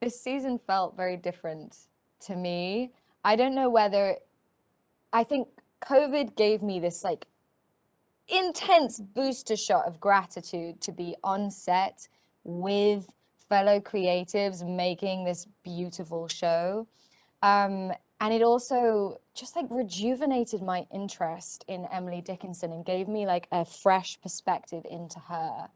This season felt very different to me. I don't know whether I think COVID gave me this like intense booster shot of gratitude to be on set with fellow creatives making this beautiful show. And it also just like rejuvenated my interest in Emily Dickinson and gave me like a fresh perspective into her.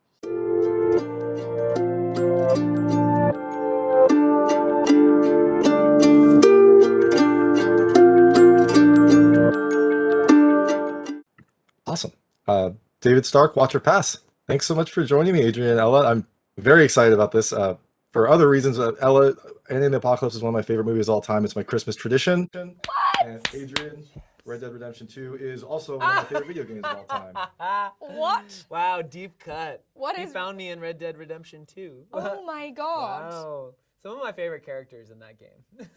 Awesome. David Stark, Watcher Pass. Thanks so much for joining me, Adrian and Ella. I'm very excited about this. For other reasons, Ella, Alien the Apocalypse is one of my favorite movies of all time. It's my Christmas tradition. And Adrian, Red Dead Redemption 2 is also one of my favorite video games of all time. What? Wow, deep cut. What He is- found me in Red Dead Redemption 2. Oh my god. Wow. Some of my favorite characters in that game.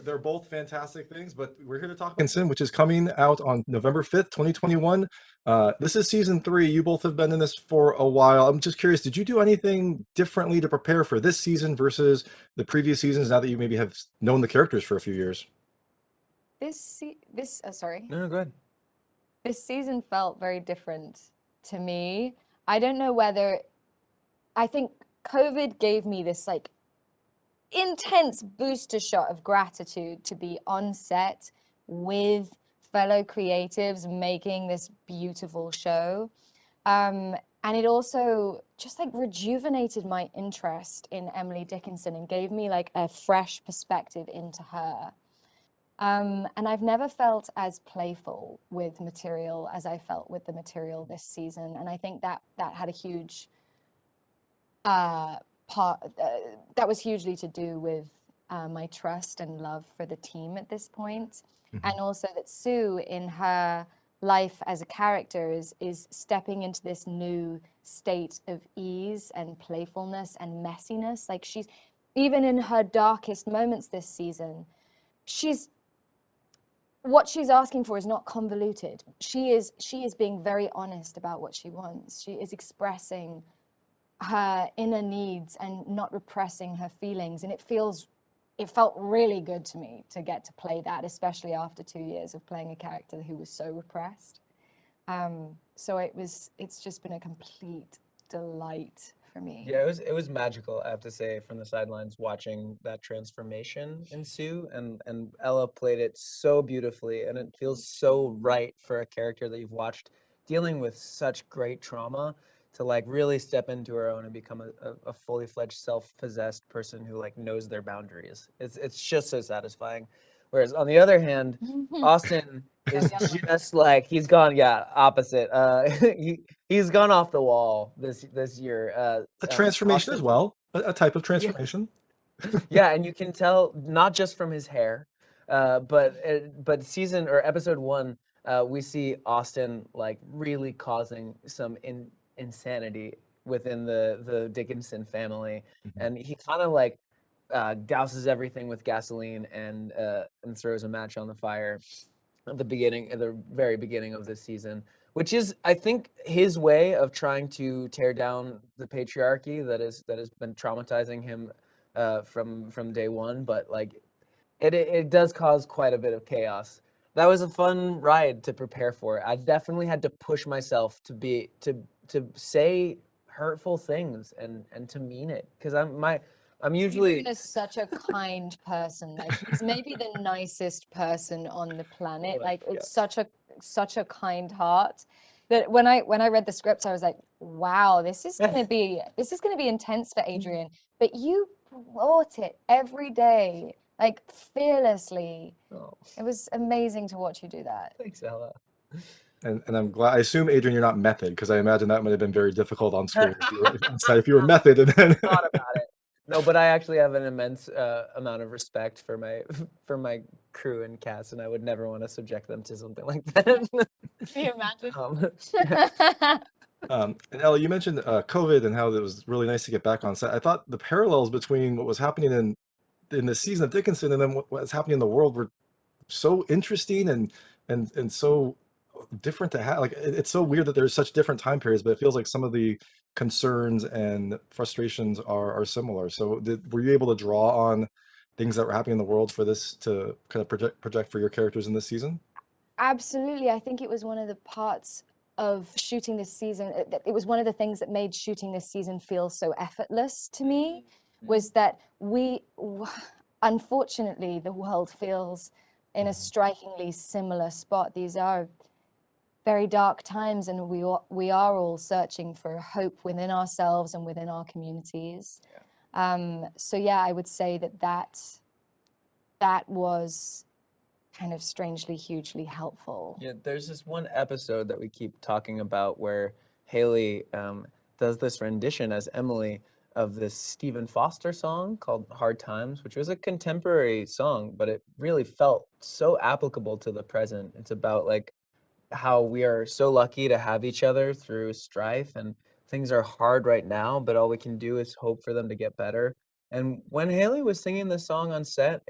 They're both fantastic things, but we're here to talk Dickinson, which is coming out on November 5th, 2021. This is season 3. You both have been in this for a while. I'm just curious, did you do anything differently to prepare for this season versus the previous seasons now that you maybe have known the characters for a few years? Sorry. No, go ahead. This season felt very different to me. I don't know whether I think COVID gave me this like intense booster shot of gratitude to be on set with fellow creatives making this beautiful show. And it also just like rejuvenated my interest in Emily Dickinson and gave me like a fresh perspective into her. And I've never felt as playful with material as I felt with the material this season. And I think that had a huge part, that was hugely to do with my trust and love for the team at this point. And also that Sue in her life as a character is stepping into this new state of ease and playfulness and messiness. Like she's, even in her darkest moments this season, what she's asking for is not convoluted. She is being very honest about what she wants. She is expressing her inner needs and not repressing her feelings. And it felt really good to me to get to play that, especially after 2 years of playing a character who was so repressed. So it's just been a complete delight for me. Yeah, it was magical, I have to say, from the sidelines watching that transformation ensue, and Ella played it so beautifully, and it feels so right for a character that you've watched dealing with such great trauma to like really step into her own and become a fully fledged self-possessed person who like knows their boundaries. It's just so satisfying. Whereas on the other hand, Austin is just like he's gone, yeah, opposite. He's gone off the wall this year. A transformation Austin, as well, a type of yeah, transformation. yeah, and you can tell not just from his hair, but season or episode 1, we see Austin like really causing some insanity within the Dickinson family, and he kind of like douses everything with gasoline and throws a match on the fire at the very beginning of this season, which is, I think, his way of trying to tear down the patriarchy that has been traumatizing him from day one. But like, it does cause quite a bit of chaos. That was a fun ride to prepare for. I definitely had to push myself to say hurtful things and to mean it, because I'm usually Adrian is such a kind person. Like he's maybe the nicest person on the planet. Like it's such a kind heart that when I read the script, I was like, wow, this is gonna be intense for Adrian. But you brought it every day, like fearlessly. Oh, It was amazing to watch you do that. thanks, Ella. And I'm glad. I assume, Adrian, you're not method, because I imagine that might have been very difficult on screen if you were method, and then Thought about it. No, but I actually have an immense amount of respect for for my crew and cast, and I would never want to subject them to something like that. Can you imagine? And Ellie, you mentioned COVID and how it was really nice to get back on set. I thought the parallels between what was happening in the season of Dickinson and then what's happening in the world were so interesting and so different to have. Like it's so weird that there's such different time periods, but it feels like some of the concerns and frustrations are similar. So were you able to draw on things that were happening in the world for this to kind of project for your characters in this season? Absolutely. I think it was one of the parts of shooting this season. It was one of the things that made shooting this season feel so effortless to me, was that unfortunately, the world feels in a strikingly similar spot. These are very dark times, and we are all searching for hope within ourselves and within our communities. So yeah, I would say that was kind of strangely hugely helpful. Yeah, there's this one episode that we keep talking about where Hailee does this rendition as Emily of this Stephen Foster song called Hard Times, which was a contemporary song, but it really felt so applicable to the present. It's about like how we are so lucky to have each other through strife, and things are hard right now, but all we can do is hope for them to get better. And when Hailee was singing the song on set,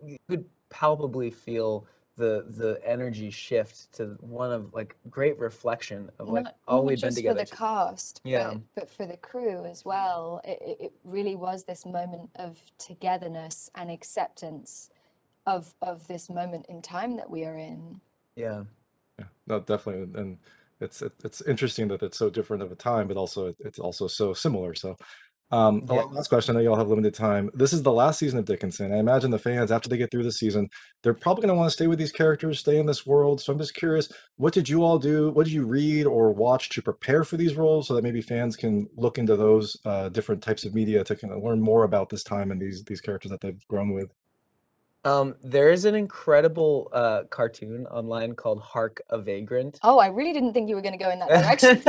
you could palpably feel the energy shift to one of like great reflection of like all we've been just together. for the cast, Yeah. but for the crew as well. It really was this moment of togetherness and acceptance of this moment in time that we are in. Yeah. Yeah, no, definitely. And it's interesting that it's so different of a time, but also it's also so similar. So Yeah. last question. I know you all have limited time. This is the last season of Dickinson. I imagine the fans, after they get through the season, they're probably going to want to stay with these characters, stay in this world. So I'm just curious, what did you all do? What did you read or watch to prepare for these roles so that maybe fans can look into those different types of media to kind of learn more about this time and these characters that they've grown with? There is an incredible cartoon online called Hark a Vagrant. Oh, I really didn't think you were going to go in that direction.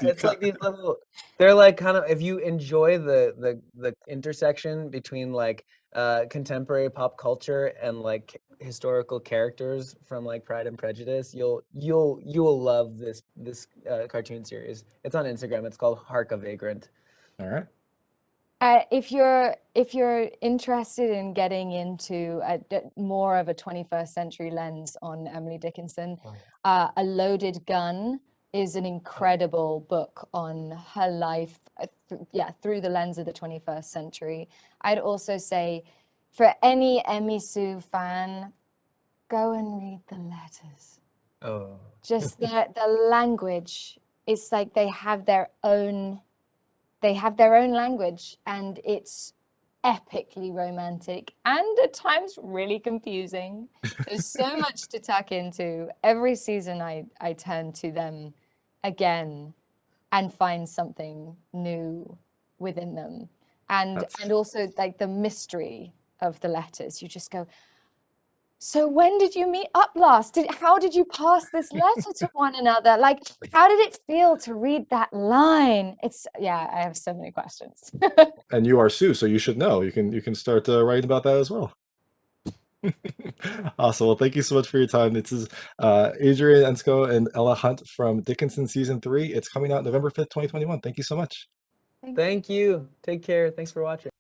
It's like these little, they're like kind of, if you enjoy the intersection between like contemporary pop culture and like historical characters from like Pride and Prejudice, you'll love this cartoon series. It's on Instagram. It's called Hark a Vagrant. All right. If you're interested in getting into more of a 21st century lens on Emily Dickinson, A Loaded Gun is an incredible book on her life, through the lens of the 21st century. I'd also say, for any Emmy Sue fan, go and read the letters. Oh. Just the language. It's like they have their own language, and it's epically romantic and at times really confusing. There's so much to tuck into. Every season I turn to them again and find something new within them. And also like the mystery of the letters. You just go, so when did you meet up last? How did you pass this letter to one another? Like, how did it feel to read that line? I have so many questions. And you are Sue, so you should know. You can start writing about that as well. Awesome. Well, thank you so much for your time. This is Adrian Enscoe and Ella Hunt from Dickinson Season 3. It's coming out November 5th, 2021. Thank you so much. Thank you. Take care. Thanks for watching.